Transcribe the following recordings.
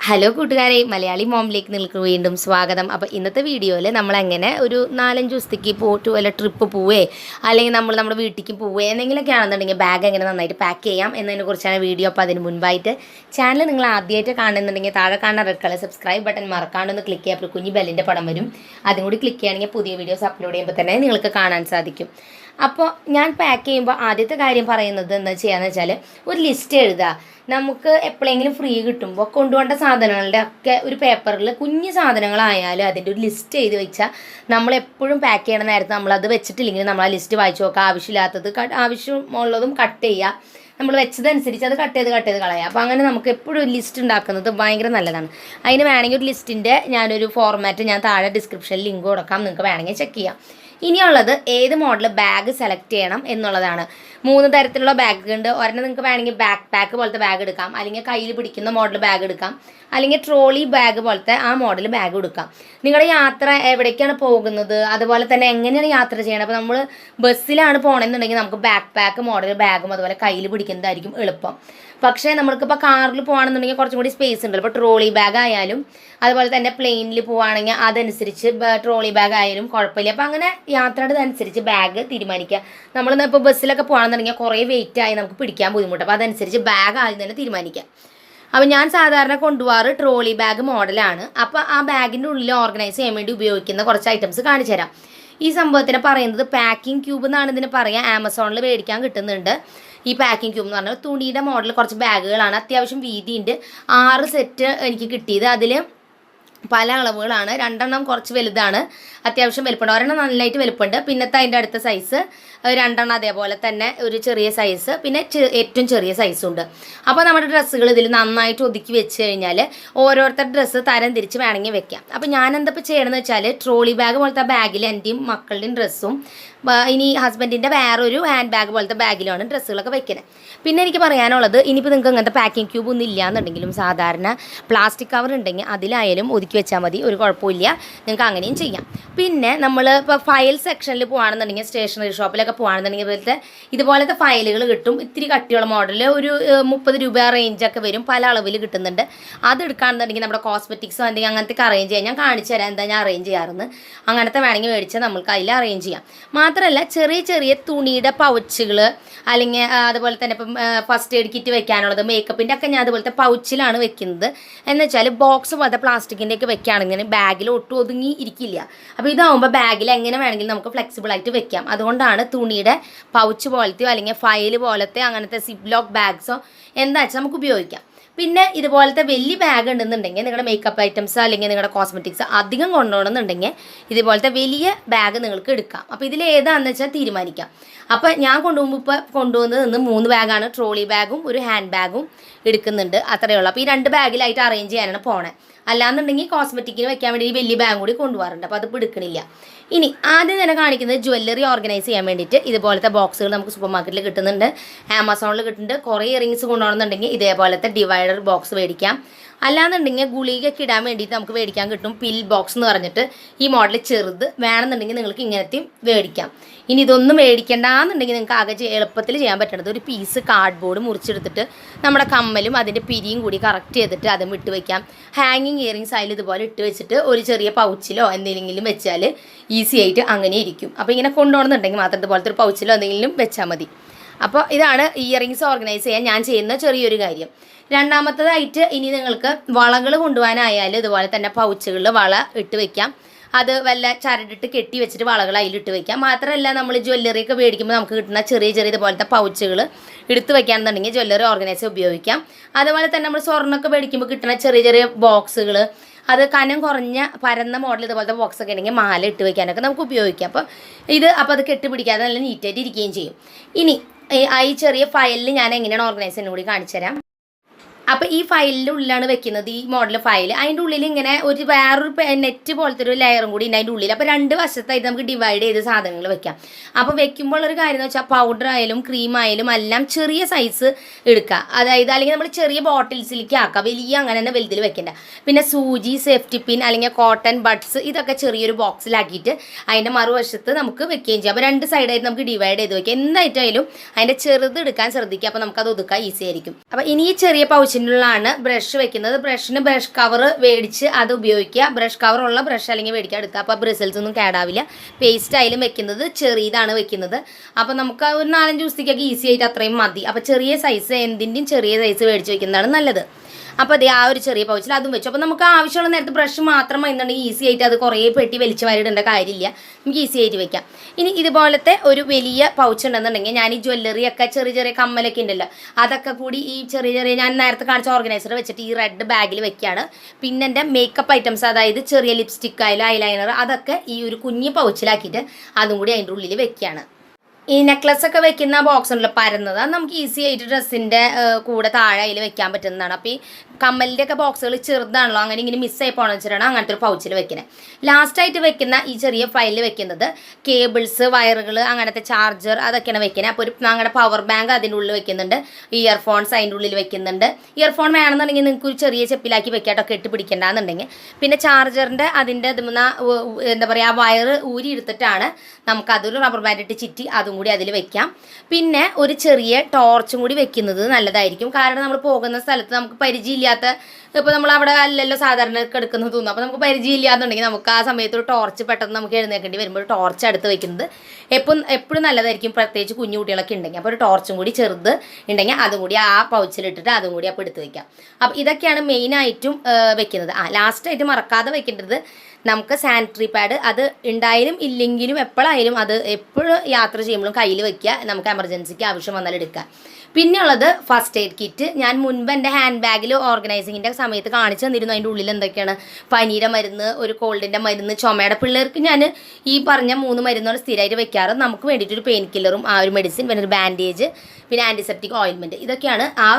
Hello കൂട്ടുകാരെ, മലയാളി മോമിലേക്ക് നിങ്ങൾക്ക് വീണ്ടും സ്വാഗതം. അപ്പോൾ ഇന്നത്തെ വീഡിയോയിൽ നമ്മളെങ്ങനെ ഒരു 4-5 ദിവസത്തേക്ക് പോയിട്ട് വല്ല ട്രിപ്പ് പോവേ അല്ലെങ്കിൽ നമ്മുടെ വീട്ടിലേക്ക് പോവേ എന്തെങ്കിലുമൊക്കെ ആണെന്നുണ്ടെങ്കിൽ ബാഗ് എങ്ങനെ നന്നായിട്ട് പാക്ക് ചെയ്യാം എന്നതിനെ കുറിച്ചാണ് വീഡിയോ. അപ്പോൾ അതിന് മുൻപായിട്ട് ചാനൽ നിങ്ങൾ ആദ്യമായിട്ട് കാണുന്നുണ്ടെങ്കിൽ താഴെ കാണുന്ന റെഡ് കളർ സബ്സ്ക്രൈബ് ബട്ടൺ മറക്കാണ്ടൊന്ന് ക്ലിക്ക് ചെയ്യാം. അപ്പോൾ കുഞ്ഞി ബെല്ലിൻ്റെ പടം വരും, അതും കൂടി ക്ലിക്ക് ചെയ്യുകയാണെങ്കിൽ പുതിയ വീഡിയോസ് അപ്ലോഡ് ചെയ്യുമ്പോൾ തന്നെ നിങ്ങൾക്ക് കാണാൻ സാധിക്കും. അപ്പോൾ ഞാൻ പാക്ക് ചെയ്യുമ്പോൾ ആദ്യത്തെ കാര്യം പറയുന്നത് എന്താ ചെയ്യാന്ന് വെച്ചാൽ ഒരു ലിസ്റ്റ് എഴുതുക. നമുക്ക് എപ്പോഴെങ്കിലും ഫ്രീ കിട്ടുമ്പോൾ കൊണ്ടുപോകേണ്ട സാധനങ്ങളുടെ ഒക്കെ ഒരു പേപ്പറിൽ കുഞ്ഞു സാധനങ്ങളായാലും അതിൻ്റെ ഒരു ലിസ്റ്റ് എഴുതി വെച്ചാൽ നമ്മളെപ്പോഴും പാക്ക് ചെയ്യണ നേരത്ത് നമ്മളത് വെച്ചിട്ടില്ലെങ്കിൽ നമ്മൾ ആ ലിസ്റ്റ് വായിച്ചു നോക്കുക. ആവശ്യമില്ലാത്തത് ആവശ്യമുള്ളതും കട്ട് ചെയ്യുക. നമ്മൾ വെച്ചതനുസരിച്ച് അത് കട്ട് ചെയ്ത് കളയുക. അപ്പോൾ അങ്ങനെ നമുക്ക് എപ്പോഴും ഒരു ലിസ്റ്റ് ഉണ്ടാക്കുന്നത് ഭയങ്കര നല്ലതാണ്. അതിന് വേണമെങ്കിൽ ഒരു ലിസ്റ്റിൻ്റെ ഞാനൊരു ഫോർമാറ്റ് ഞാൻ താഴെ ഡിസ്ക്രിപ്ഷനിൽ ലിങ്ക് കൊടുക്കാം, നിങ്ങൾക്ക് വേണമെങ്കിൽ ചെക്ക് ചെയ്യാം. ഇനിയുള്ളത് ഏത് മോഡൽ ബാഗ് സെലക്ട് ചെയ്യണം എന്നുള്ളതാണ്. 3 തരത്തിലുള്ള ബാഗ് ഉണ്ട്. ഒരെണ്ണം നിങ്ങൾക്ക് വേണമെങ്കിൽ ബാക്ക് പാക്ക് പോലത്തെ ബാഗ് എടുക്കാം, അല്ലെങ്കിൽ കയ്യിൽ പിടിക്കുന്ന മോഡൽ ബാഗ് എടുക്കാം, അല്ലെങ്കിൽ ട്രോളി ബാഗ് പോലത്തെ ആ മോഡൽ ബാഗ് എടുക്കാം. നിങ്ങളുടെ യാത്ര എവിടേക്കാണ് പോകുന്നത്, അതുപോലെ തന്നെ എങ്ങനെയാണ് യാത്ര ചെയ്യണം. അപ്പോൾ നമ്മൾ ബസ്സിലാണ് പോകണമെന്നുണ്ടെങ്കിൽ നമുക്ക് ബാക്ക് പാക്ക് മോഡൽ ബാഗും അതുപോലെ കയ്യിൽ പിടിക്കുന്നതായിരിക്കും എളുപ്പം. പക്ഷേ നമ്മൾക്കിപ്പോൾ കാറിൽ പോകുകയാണെന്നുണ്ടെങ്കിൽ കുറച്ചും കൂടി സ്പേസ് ഉണ്ടല്ലോ. ഇപ്പോൾ ട്രോളി ബാഗ് ആയാലും അതുപോലെ തന്നെ പ്ലെയിനിൽ പോവുകയാണെങ്കിൽ അതനുസരിച്ച് ട്രോളി ബാഗ് ആയാലും കുഴപ്പമില്ല. അപ്പോൾ അങ്ങനെ യാത്രയുടെ അനുസരിച്ച് ബാഗ് തീരുമാനിക്കുക. നമ്മൾ ഇപ്പോൾ ബസ്സിലൊക്കെ പോകുകയാണെന്നുണ്ടെങ്കിൽ കുറേ വെയിറ്റ് ആയി നമുക്ക് പിടിക്കാൻ ബുദ്ധിമുട്ട്. അപ്പോൾ അതനുസരിച്ച് ബാഗ് ആദ്യം തന്നെ തീരുമാനിക്കുക. അപ്പോൾ ഞാൻ സാധാരണ കൊണ്ടുപോകാറ് ട്രോളി ബാഗ് മോഡലാണ്. അപ്പോൾ ആ ബാഗിൻ്റെ ഉള്ളിൽ ഓർഗനൈസ് ചെയ്യാൻ വേണ്ടി ഉപയോഗിക്കുന്ന കുറച്ച് ഐറ്റംസ് കാണിച്ചു തരാം. ഈ സംഭവത്തിന് പറയുന്നത് പാക്കിംഗ് ക്യൂബ് എന്നാണ് ഇതിന് പറയുക. ആമസോണിൽ മേടിക്കാൻ കിട്ടുന്നുണ്ട് ഈ പാക്കിംഗ് ക്യൂബ് എന്ന് പറഞ്ഞാൽ. തുണിയുടെ മോഡൽ കുറച്ച് ബാഗുകളാണ്, അത്യാവശ്യം വീതിയുണ്ട്. 6 സെറ്റ് എനിക്ക് കിട്ടിയത്. അതിൽ പല അളവുകളാണ്. 2 എണ്ണം കുറച്ച് വലുതാണ്, അത്യാവശ്യം വലുപ്പമുണ്ട്. ഒരെണ്ണം നന്നായിട്ട് വലുപ്പമുണ്ട്. പിന്നത്തെ അതിൻ്റെ അടുത്ത സൈസ് 2 എണ്ണം അതേപോലെ തന്നെ ഒരു ചെറിയ സൈസ്, പിന്നെ ഏറ്റവും ചെറിയ സൈസും ഉണ്ട്. അപ്പോൾ നമ്മുടെ ഡ്രസ്സുകൾ ഇതിൽ നന്നായിട്ട് ഒതുക്കി വെച്ച് കഴിഞ്ഞാൽ ഓരോരുത്തർ ഡ്രസ്സ് തരം തിരിച്ച് വേണമെങ്കിൽ വെക്കാം. അപ്പോൾ ഞാൻ എന്താ ചെയ്യണമെന്ന് വെച്ചാൽ ട്രോളി ബാഗ് പോലത്തെ ബാഗിൽ എൻ്റെയും മക്കളുടെയും ഡ്രസ്സും ഇനി ഹസ്ബൻഡിൻ്റെ വേറൊരു ഹാൻഡ് ബാഗ് പോലത്തെ ബാഗിലാണ് ഡ്രസ്സുകളൊക്കെ വെക്കുന്നത്. പിന്നെ എനിക്ക് പറയാനുള്ളത്, ഇനിയിപ്പോൾ നിങ്ങൾക്ക് അങ്ങനത്തെ പാക്കിംഗ് ക്യൂബ് ഒന്നും ഇല്ല എന്നുണ്ടെങ്കിലും സാധാരണ പ്ലാസ്റ്റിക് കവർ ഉണ്ടെങ്കിൽ അതിലായാലും ഒതുക്കി വെച്ചാൽ മതി, ഒരു കുഴപ്പമില്ല. നിങ്ങൾക്ക് അങ്ങനെയും ചെയ്യാം. പിന്നെ നമ്മൾ ഇപ്പോൾ ഫയൽ സെക്ഷനിൽ പോകുകയാണെന്നുണ്ടെങ്കിൽ സ്റ്റേഷനറി ഷോപ്പിലൊക്കെ പോകുകയാണെന്നുണ്ടെങ്കിൽ ഇതുപോലത്തെ ഫയലുകൾ കിട്ടും. ഇത്തിരി കട്ടിയുള്ള മോഡൽ ഒരു 30 രൂപ റേഞ്ചൊക്കെ വരും, പല അളവിൽ കിട്ടുന്നുണ്ട്. അത് എടുക്കുകയാണെന്നുണ്ടെങ്കിൽ നമ്മുടെ കോസ്മെറ്റിക്സോ എന്തെങ്കിലും അങ്ങനത്തെ അറേഞ്ച് ചെയ്യാം. ഞാൻ കാണിച്ചു തരാം എന്താ ഞാൻ അറേഞ്ച് ചെയ്യാറുണ്ട്. അങ്ങനത്തെ വേണമെങ്കിൽ മേടിച്ചാൽ നമുക്ക് അതിൽ അറേഞ്ച് ചെയ്യാം. മാത്രമല്ല ചെറിയ തുണിയുടെ പൗച്ചുകൾ, അല്ലെങ്കിൽ അതുപോലെ തന്നെ ഇപ്പം ഫസ്റ്റ് എയ്ഡ് കിറ്റ് വെക്കാനുള്ളത്, മേക്കപ്പിൻ്റെ ഒക്കെ ഞാൻ അതുപോലത്തെ പൗച്ചിലാണ് വെക്കുന്നത്. എന്ന് വെച്ചാൽ ബോക്സ് പോലത്തെ പ്ലാസ്റ്റിക്കിൻ്റെ ഒക്കെ വെക്കുകയാണെങ്കിൽ ബാഗിൽ ഒട്ടും ഒതുങ്ങി ഇരിക്കില്ല. അപ്പോൾ ഇതാവുമ്പോൾ ബാഗിൽ എങ്ങനെ വേണമെങ്കിലും നമുക്ക് ഫ്ലെക്സിബിൾ ആയിട്ട് വെക്കാം. അതുകൊണ്ടാണ് തുണിയുടെ പൗച്ച് പോലത്തെയോ അല്ലെങ്കിൽ ഫയൽ പോലത്തെ അങ്ങനത്തെ സിപ്പ് ലോക്ക് ബാഗ്സോ എന്താ വെച്ചാൽ നമുക്ക് ഉപയോഗിക്കാം. പിന്നെ ഇതുപോലത്തെ വലിയ ബാഗ് ഉണ്ടെന്നുണ്ടെങ്കിൽ നിങ്ങളുടെ മേക്കപ്പ് ഐറ്റംസ് അല്ലെങ്കിൽ നിങ്ങളുടെ കോസ്മെറ്റിക്സ് അധികം കൊണ്ടുപോകണമെന്നുണ്ടെങ്കിൽ ഇതുപോലത്തെ വലിയ ബാഗ് നിങ്ങൾക്ക് എടുക്കാം. അപ്പോൾ ഇതിൽ ഏതാണെന്ന് വെച്ചാൽ തീരുമാനിക്കാം. അപ്പോൾ ഞാൻ കൊണ്ടുവന്നത് 3 ബാഗാണ്. ട്രോളി ബാഗും ഒരു ഹാൻഡ് ബാഗും എടുക്കുന്നുണ്ട്, അത്രയേ ഉള്ളൂ. അപ്പോൾ ഈ 2 ബാഗിലായിട്ട് അറേഞ്ച് ചെയ്യാനാണ് പോണേ. അല്ലാന്നുണ്ടെങ്കിൽ കോസ്മെറ്റിക്കിന് വെക്കാൻ വേണ്ടി വലിയ ബാഗ് കൂടി കൊണ്ടുപോകാറുണ്ട്, അപ്പോൾ അതിപ്പോൾ എടുക്കണില്ല. ഇനി ആദ്യം തന്നെ കാണിക്കുന്നത് ജ്വല്ലറി ഓർഗനൈസ് ചെയ്യാൻ വേണ്ടിയിട്ട് ഇതുപോലത്തെ ബോക്സുകൾ നമുക്ക് സൂപ്പർ മാർക്കറ്റിൽ കിട്ടുന്നുണ്ട്, ആമസോണിൽ കിട്ടുന്നുണ്ട്. കുറേ ഇയറിങ്സ് കൊണ്ടുപോകണമെന്നുണ്ടെങ്കിൽ ഇതേപോലത്തെ ഡിവൈഡർ ബോക്സ് മേടിക്കാം. അല്ലാന്നുണ്ടെങ്കിൽ ഗുളികയൊക്കെ ഇടാൻ വേണ്ടിയിട്ട് നമുക്ക് മേടിക്കാൻ കിട്ടും പിൽ ബോക്സ് എന്ന് പറഞ്ഞിട്ട്. ഈ മോഡൽ ചെറുത് വേണമെന്നുണ്ടെങ്കിൽ നിങ്ങൾക്ക് ഇങ്ങനത്തെയും മേടിക്കാം. ഇനി ഇതൊന്നും മേടിക്കേണ്ടെന്നുണ്ടെങ്കിൽ നിങ്ങൾക്ക് ആകെ എളുപ്പത്തിൽ ചെയ്യാൻ പറ്റുന്നത് ഒരു പീസ് കാർഡ്ബോർഡ് മുറിച്ചെടുത്തിട്ട് നമ്മുടെ കമ്മലും അതിൻ്റെ പിരിയും കൂടി കറക്റ്റ് ചെയ്തിട്ട് അതും ഇട്ട് വയ്ക്കാം. ഹാങ്ങിങ് ഇയറിങ്സ് അതിൽ ഇതുപോലെ ഇട്ട് വെച്ചിട്ട് ഒരു ചെറിയ പൗച്ചിലോ എന്തെങ്കിലും വെച്ചാൽ ഈസി ആയിട്ട് അങ്ങനെ ഇരിക്കും. അപ്പോൾ ഇങ്ങനെ കൊണ്ടുപോകണമെന്നുണ്ടെങ്കിൽ മാത്രം ഇതുപോലത്തെ ഒരു പൗച്ചിലോ എന്തെങ്കിലും വെച്ചാൽ മതി. അപ്പോൾ ഇതാണ് ഇയറിങ്സ് ഓർഗനൈസ് ചെയ്യാൻ ഞാൻ ചെയ്യുന്ന ചെറിയൊരു കാര്യം. രണ്ടാമത്തതായിട്ട് ഇനി നിങ്ങൾക്ക് വളകൾ കൊണ്ടുപോകാനായാലും ഇതുപോലെ തന്നെ പൗച്ചുകളിൽ വള ഇട്ട് വെക്കാം. അത് വല്ല ചരടിട്ട് കെട്ടി വെച്ചിട്ട് വളകൾ അതിലിട്ട് വെക്കാം. മാത്രമല്ല നമ്മൾ ജ്വല്ലറി ഒക്കെ മേടിക്കുമ്പോൾ നമുക്ക് കിട്ടുന്ന ചെറിയ ഇതുപോലത്തെ പൗച്ചുകൾ എടുത്ത് വെക്കാമെന്നുണ്ടെങ്കിൽ ജ്വല്ലറി ഓർഗനൈസ് ഉപയോഗിക്കാം. അതുപോലെ തന്നെ നമ്മൾ സ്വർണ്ണമൊക്കെ മേടിക്കുമ്പോൾ കിട്ടുന്ന ചെറിയ ബോക്സുകൾ, അത് കനം കുറഞ്ഞ പരന്ന മോഡൽ ഇതുപോലത്തെ ബോക്സൊക്കെ ഉണ്ടെങ്കിൽ മാല ഇട്ട് വെക്കാനൊക്കെ നമുക്ക് ഉപയോഗിക്കാം. അപ്പോൾ അത് കെട്ടിപ്പിടിക്കാതെ നല്ല നീറ്റായിട്ട് ഇരിക്കുകയും ചെയ്യും. ഇനി ഈ ചെറിയ ഫയലിൽ ഞാൻ എങ്ങനെയാണ് ഓർഗനൈസ് ചെയ്യുന്നത് കൂടി കാണിച്ചു തരാം. അപ്പോൾ ഈ ഫയലിൻ്റെ ഉള്ളിലാണ് വെക്കുന്നത് ഈ മോഡൽ ഫയൽ. അതിൻ്റെ ഉള്ളിൽ ഇങ്ങനെ വേറൊരു നെറ്റ് പോലത്തെ ഒരു ലെയറും കൂടി ഉണ്ട് അതിൻ്റെ ഉള്ളിൽ. അപ്പോൾ 2 വശത്തായിട്ട് നമുക്ക് ഡിവൈഡ് ചെയ്ത് സാധനങ്ങൾ വെക്കാം. അപ്പോൾ വെക്കുമ്പോൾ ഒരു കാര്യം എന്ന് വെച്ചാൽ പൗഡർ ആയാലും ക്രീം ആയാലും എല്ലാം ചെറിയ സൈസ് എടുക്കുക. അതായത് അല്ലെങ്കിൽ നമ്മൾ ചെറിയ ബോട്ടിൽസിലേക്ക് ആക്കുക, വലിയ അങ്ങനെ തന്നെ വലുതിൽ വെക്കേണ്ട. പിന്നെ സൂചി, സേഫ്റ്റി പിൻ അല്ലെങ്കിൽ കോട്ടൺ ബഡ്സ് ഇതൊക്കെ ചെറിയൊരു ബോക്സിലാക്കിയിട്ട് അതിൻ്റെ മറുവശത്ത് നമുക്ക് വെക്കുകയും ചെയ്യാം. അപ്പോൾ 2 സൈഡായിട്ട് നമുക്ക് ഡിവൈഡ് ചെയ്ത് വെക്കാം. എന്തായിട്ടായാലും അതിൻ്റെ ചെറുത് എടുക്കാൻ ശ്രദ്ധിക്കുക. അപ്പോൾ നമുക്കത് ഒതുക്കാൻ ഈസി ആയിരിക്കും. അപ്പോൾ ഇനി ഈ ചെറിയ പൗച്ചിൽ പൗച്ചിനുള്ളാണ് ബ്രഷ് വെക്കുന്നത്. ബ്രഷിന് ബ്രഷ് കവർ മേടിച്ച് അത് ഉപയോഗിക്കുക. ബ്രഷ് കവറുള്ള ബ്രഷ് അല്ലെങ്കിൽ മേടിക്കാൻ എടുക്കുക. അപ്പോൾ ബ്രിസിൽസ് ഒന്നും കേടാവില്ല. പേസ്റ്റ് ആയാലും വെക്കുന്നത് ചെറിയതാണ് വെക്കുന്നത്. അപ്പോൾ നമുക്ക് ഒരു 4-5 ദിവസത്തേക്കൊക്കെ ഈസി ആയിട്ട് അത്രയും മതി. അപ്പോൾ ചെറിയ സൈസ് എന്തിൻ്റെയും ചെറിയ സൈസ് മേടിച്ച് വെക്കുന്നതാണ് നല്ലത്. അപ്പോൾ അതേ ആ ഒരു ചെറിയ പൗച്ചിൽ അതും വെച്ചു. അപ്പോൾ നമുക്ക് ആവശ്യമുള്ള നേരത്തെ ബ്രഷ് മാത്രം എന്നുണ്ടെങ്കിൽ ഈസി ആയിട്ട് അത് കുറേ പെട്ടി വലിച്ചു വാരിടേണ്ട കാര്യമില്ല. നമുക്ക് ഈസി ആയിട്ട് വെക്കാം. ഇനി ഇതുപോലത്തെ ഒരു വലിയ പൗച്ച് ഉണ്ടെന്നുണ്ടെങ്കിൽ ഞാൻ ഈ ജ്വല്ലറിയൊക്കെ ചെറിയ ചെറിയ കമ്മലൊക്കെ ഉണ്ടല്ലോ അതൊക്കെ കൂടി ഈ ചെറിയ ഞാൻ നേരത്തെ കാണിച്ച ഓർഗനൈസർ വെച്ചിട്ട് ഈ റെഡ് ബാഗിൽ വെക്കുകയാണ്. പിന്നെ എൻ്റെ മേക്കപ്പ് ഐറ്റംസ് അതായത് ചെറിയ ലിപ്സ്റ്റിക് ആയാലും ഐലൈനർ അതൊക്കെ ഈ ഒരു കുഞ്ഞ് പൗച്ചിലാക്കിയിട്ട് അതും കൂടി അതിൻ്റെ ഉള്ളിൽ വെക്കുകയാണ്. ഈ നെക്ലസ് ഒക്കെ വെക്കുന്ന ബോക്സ് ഉണ്ടല്ലോ പരന്നത് അത് നമുക്ക് ഈസി ആയിട്ട് ഡ്രസ്സിൻ്റെ കൂടെ താഴെ അതിൽ വെക്കാൻ പറ്റുന്നതാണ്. അപ്പോൾ ഈ കമ്മലിൻ്റെ ഒക്കെ ബോക്സുകൾ ചെറുതാണല്ലോ അങ്ങനെ ഇങ്ങനെ മിസ്സായി പോകണമെന്ന് വെച്ചിട്ടാണ് അങ്ങനത്തെ ഒരു പൗച്ചിൽ വെക്കുന്നത്. ലാസ്റ്റായിട്ട് വെക്കുന്ന ഈ ചെറിയ ഫയലിൽ വെക്കുന്നത് കേബിൾസ് വയറുകൾ അങ്ങനത്തെ ചാർജർ അതൊക്കെയാണ് വെക്കുന്നത്. അപ്പോൾ ഒരു ഞങ്ങളുടെ പവർ ബാങ്ക് അതിൻ്റെ ഉള്ളിൽ വെക്കുന്നുണ്ട്. ഇയർഫോൺസ് അതിൻ്റെ ഉള്ളിൽ വെക്കുന്നുണ്ട്. ഇയർഫോൺ വേണമെന്നുണ്ടെങ്കിൽ നിങ്ങൾക്ക് ഒരു ചെറിയ ചെപ്പിലാക്കി വെക്കാട്ടോ കെട്ടിപ്പിടിക്കേണ്ടതെന്നുണ്ടെങ്കിൽ. പിന്നെ ചാർജറിൻ്റെ അതിൻ്റെ എന്താ പറയുക വയറ് ഊരി എടുത്തിട്ടാണ് നമുക്കതൊരു റബ്ബർ ബാൻഡ് ഇട്ട് ചുറ്റി അതും കൂടി അതിൽ വെക്കാം. പിന്നെ ഒരു ചെറിയ ടോർച്ചും കൂടി വെക്കുന്നത് നല്ലതായിരിക്കും. കാരണം നമ്മൾ പോകുന്ന സ്ഥലത്ത് നമുക്ക് പരിചയമില്ലാത്ത ഇപ്പോൾ നമ്മൾ അവിടെ അല്ലല്ലോ സാധാരണ എടുക്കുന്നത് തോന്നും. അപ്പോൾ നമുക്ക് പരിചയമില്ലാന്നുണ്ടെങ്കിൽ നമുക്ക് ആ സമയത്ത് ഒരു ടോർച്ച് പെട്ടെന്ന് നമുക്ക് എഴുന്നേക്കേണ്ടി വരുമ്പോൾ ഒരു ടോർച്ച് അടുത്ത് വെക്കുന്നത് എപ്പോഴും നല്ലതായിരിക്കും. പ്രത്യേകിച്ച് കുഞ്ഞു കുട്ടികളൊക്കെ ഉണ്ടെങ്കിൽ അപ്പോൾ ഒരു ടോർച്ചും കൂടി ചെറുത് ഉണ്ടെങ്കിൽ അതും കൂടി ആ പൗച്ചിലിട്ടിട്ട് അതും കൂടി അപ്പോൾ എടുത്ത് വെക്കാം. അപ്പോൾ ഇതൊക്കെയാണ് മെയിനായിട്ടും വെക്കുന്നത്. ലാസ്റ്റായിട്ട് മറക്കാതെ വെക്കേണ്ടത് നമുക്ക് സാനിറ്ററി പാഡ് അത് ഉണ്ടായാലും ഇല്ലെങ്കിലും എപ്പോഴായാലും അത് എപ്പോഴും യാത്ര ചെയ്യുമ്പോഴും കയ്യിൽ വെക്കുക. നമുക്ക് എമർജൻസിക്ക് ആവശ്യം വന്നാൽ എടുക്കാം. പിന്നെ ഉള്ളത് ഫസ്റ്റ് എയ്ഡ് കിറ്റ്. ഞാൻ മുൻപ് എൻ്റെ ഹാൻഡ് ബാഗിൽ ഓർഗനൈസിങ്ങിൻ്റെ സമയത്ത് കാണിച്ചു തന്നിരുന്നു. അതിൻ്റെ ഉള്ളിൽ എന്തൊക്കെയാണ് പനിയുടെ മരുന്ന്, ഒരു കോൾഡിൻ്റെ മരുന്ന്, ചുമയുടെ പിള്ളേർക്ക് ഞാൻ ഈ പറഞ്ഞ 3 മരുന്നുകൾ സ്ഥിരമായിട്ട് വെക്കാറ്. നമുക്ക് വേണ്ടിയിട്ടൊരു പെയിൻ കില്ലറും ആ ഒരു മെഡിസിൻ, പിന്നെ ഒരു ബാൻഡേജ്, പിന്നെ ആൻറ്റിസെപ്റ്റിക് ഓയിൻമെൻറ്റ് ഇതൊക്കെയാണ് ആ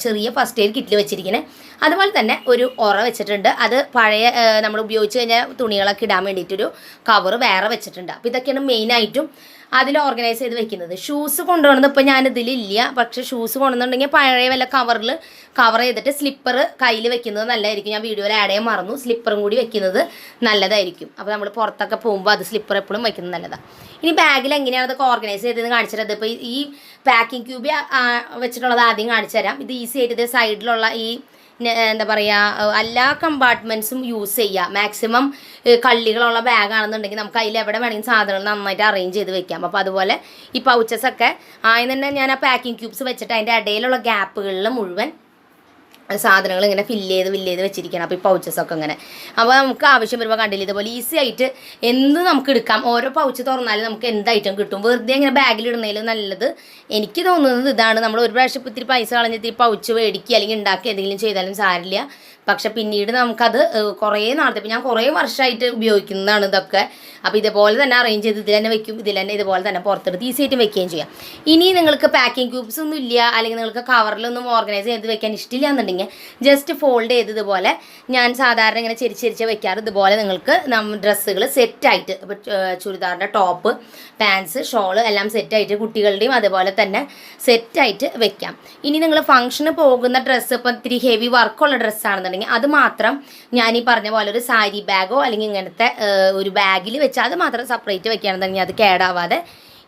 ചെറിയ ഫസ്റ്റ് എയ്ഡ് കിറ്റിൽ വെച്ചിരിക്കുന്നത്. അതുപോലെ തന്നെ ഒരു ഉറ വെച്ചിട്ടുണ്ട്. അത് പഴയ നമ്മൾ ഉപയോഗിച്ച് കഴിഞ്ഞാൽ തുണികളൊക്കെ ഇടാൻ വേണ്ടിയിട്ടൊരു കവർ വേറെ വെച്ചിട്ടുണ്ട്. അപ്പോൾ ഇതൊക്കെയാണ് മെയിനായിട്ടും അതിൽ ഓർഗനൈസ് ചെയ്ത് വെക്കുന്നത്. ഷൂസ് കൊണ്ടുപോകുന്നത് ഇപ്പോൾ ഞാനിതിലില്ല. പക്ഷേ ഷൂസ് കൊണ്ടുവന്നിട്ടുണ്ടെങ്കിൽ പഴയ വല്ല കവറിൽ കവർ ചെയ്തിട്ട് സ്ലിപ്പർ കയ്യിൽ വെക്കുന്നത് നല്ലതായിരിക്കും. ഞാൻ വീഡിയോയിൽ ആഡ് ചെയ്യാൻ മറന്നു. സ്ലിപ്പറും കൂടി വെക്കുന്നത് നല്ലതായിരിക്കും. അപ്പോൾ നമ്മൾ പുറത്തൊക്കെ പോകുമ്പോൾ അത് സ്ലിപ്പർ എപ്പോഴും വെക്കുന്നത് നല്ലതാണ്. ഇനി ബാഗിൽ എങ്ങനെയാണ് അതൊക്കെ ഓർഗനൈസ് ചെയ്തതെന്ന് കാണിച്ചിട്ട് ഇപ്പോൾ ഈ പാക്കിംഗ് ക്യൂബ് വെച്ചിട്ടുള്ളത് ആദ്യം കാണിച്ചു തരാം. ഇത് ഈസി ആയിട്ട് ഇത് സൈഡിലുള്ള ഈ എന്താ പറയുക എല്ലാ കമ്പാർട്ട്മെൻറ്റ്സും യൂസ് ചെയ്യുക. മാക്സിമം കള്ളികളുള്ള ബാഗാണെന്നുണ്ടെങ്കിൽ നമുക്ക് അതിൽ എവിടെ വേണമെങ്കിൽ സാധനങ്ങൾ നന്നായിട്ട് അറേഞ്ച് ചെയ്ത് വെക്കാം. അപ്പോൾ അതുപോലെ ഈ പൗച്ചസൊക്കെ ആദ്യം തന്നെ ഞാൻ ആ പാക്കിംഗ് ക്യൂബ്സ് വെച്ചിട്ട് അതിൻ്റെ ഇടയിലുള്ള ഗ്യാപ്പുകളിൽ മുഴുവൻ സാധനങ്ങൾ ഇങ്ങനെ ഫില്ല് ചെയ്ത് വെച്ചിരിക്കണം. അപ്പോൾ ഈ പൗച്ചസൊക്കെ ഇങ്ങനെ അപ്പോൾ നമുക്ക് ആവശ്യം വരുമ്പോൾ കണ്ടില്ല ഇതുപോലെ ഈസി ആയിട്ട് എന്ത് നമുക്ക് എടുക്കാം. ഓരോ പൗച്ച് തുറന്നാലും നമുക്ക് എന്ത് ഐറ്റം കിട്ടും. വെറുതെ ഇങ്ങനെ ബാഗിലിടുന്നതിൽ നല്ലത് എനിക്ക് തോന്നുന്നത് ഇതാണ്. നമ്മൾ ഒരു പ്രാവശ്യം ഇത്തിരി പൈസ കളഞ്ഞിട്ട് ഈ പൗച്ച് മേടിക്കുക അല്ലെങ്കിൽ ഉണ്ടാക്കി എന്തെങ്കിലും ചെയ്താലും സാരില്ല. പക്ഷെ പിന്നീട് നമുക്കത് കുറേ നാളത്തെ ഇപ്പം ഞാൻ കുറേ വർഷമായിട്ട് ഉപയോഗിക്കുന്നതാണ് ഇതൊക്കെ. അപ്പോൾ ഇതുപോലെ തന്നെ അറേഞ്ച് ചെയ്ത് ഇതിൽ തന്നെ വെക്കും. ഇതിൽ തന്നെ ഇതുപോലെ തന്നെ പുറത്തെടുത്ത് ഈസി ആയിട്ട് വെക്കുകയും ചെയ്യാം. ഇനി നിങ്ങൾക്ക് പാക്കിംഗ് ക്യൂബ്സ് ഒന്നും ഇല്ല അല്ലെങ്കിൽ നിങ്ങൾക്ക് കവറിലൊന്നും ഓർഗനൈസ് ചെയ്ത് വെക്കാൻ ഇഷ്ടമില്ല എന്നുണ്ടെങ്കിൽ ജസ്റ്റ് ഫോൾഡ് ചെയ്ത് ഇതുപോലെ ഞാൻ സാധാരണ ഇങ്ങനെ ചെരിച്ച് വെക്കാറ്. ഇതുപോലെ നിങ്ങൾക്ക് ഡ്രസ്സുകൾ സെറ്റായിട്ട് ഇപ്പോൾ ചുരിദാറിൻ്റെ ടോപ്പ്, പാൻസ്, ഷോള് എല്ലാം സെറ്റായിട്ട് കുട്ടികളുടെയും അതുപോലെ തന്നെ സെറ്റായിട്ട് വെക്കാം. ഇനി നിങ്ങൾ ഫംഗ്ഷന് പോകുന്ന ഡ്രസ്സ് ഇപ്പം ഇത്തിരി ഹെവി വർക്കുള്ള ഡ്രസ്സാണെന്നുണ്ടെങ്കിൽ അത് മാത്രം ഞാൻ ഈ പറഞ്ഞ പോലെ ഒരു സാരി ബാഗോ അല്ലെങ്കിൽ ഇങ്ങനത്തെ ഒരു ബാഗിൽ വെച്ച് അത് മാത്രം സെപ്പറേറ്റ് വെക്കുകയാണെന്നുണ്ടെങ്കിൽ അത് കേടാവാതെ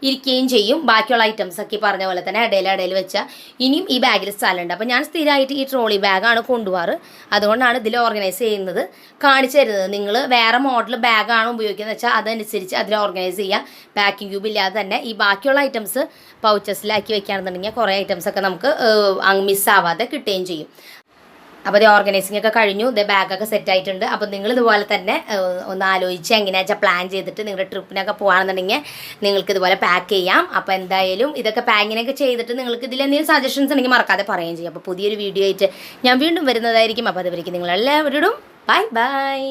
ഇരിക്കുകയും ചെയ്യും. ബാക്കിയുള്ള ഐറ്റംസ് ഒക്കെ പറഞ്ഞ പോലെ തന്നെ ഇടയിൽ വെച്ചാൽ ഇനിയും ഈ ബാഗിൽ സ്ഥലമുണ്ട്. അപ്പോൾ ഞാൻ സ്ഥിരമായിട്ട് ഈ ട്രോളി ബാഗാണ് കൊണ്ടുപോകാറ്. അതുകൊണ്ടാണ് ഇതിൽ ഓർഗനൈസ് ചെയ്യുന്നത് കാണിച്ചു തരുന്നത്. നിങ്ങൾ വേറെ മോഡൽ ബാഗാണ് ഉപയോഗിക്കുന്നത് വെച്ചാൽ അതനുസരിച്ച് അതിൽ ഓർഗനൈസ് ചെയ്യുക. പാക്കിംഗ് ക്യൂബ് ഇല്ലാതെ തന്നെ ഈ ബാക്കിയുള്ള ഐറ്റംസ് പൗച്ചസിലാക്കി വെക്കുകയാണെന്നുണ്ടെങ്കിൽ കുറേ ഐറ്റംസൊക്കെ നമുക്ക് മിസ്സാവാതെ കിട്ടുകയും ചെയ്യും. അപ്പോൾ ഇത് ഓർഗനൈസിംഗ് ഒക്കെ കഴിഞ്ഞു. ഇത് ബാഗൊക്കെ സെറ്റ് ആയിട്ടുണ്ട്. അപ്പോൾ നിങ്ങൾ ഇതുപോലെ തന്നെ ഒന്ന് ആലോചിച്ച് എങ്ങനെയാ വെച്ചാൽ പ്ലാൻ ചെയ്തിട്ട് നിങ്ങളുടെ ട്രിപ്പിനൊക്കെ പോകുകയാണെന്നുണ്ടെങ്കിൽ നിങ്ങൾക്ക് ഇതുപോലെ പാക്ക് ചെയ്യാം. അപ്പോൾ എന്തായാലും ഇതൊക്കെ പാക്കിങ്ങൊക്കെ ചെയ്തിട്ട് നിങ്ങൾക്ക് ഇതിൽ എന്തെങ്കിലും സജഷൻസ് ഉണ്ടെങ്കിൽ മറക്കാതെ പറയുകയും ചെയ്യും. അപ്പോൾ പുതിയൊരു വീഡിയോ ആയിട്ട് ഞാൻ വീണ്ടും വരുന്നതായിരിക്കും. അപ്പോൾ അതുവരേക്കും നിങ്ങളെല്ലാവരോടും ബൈ.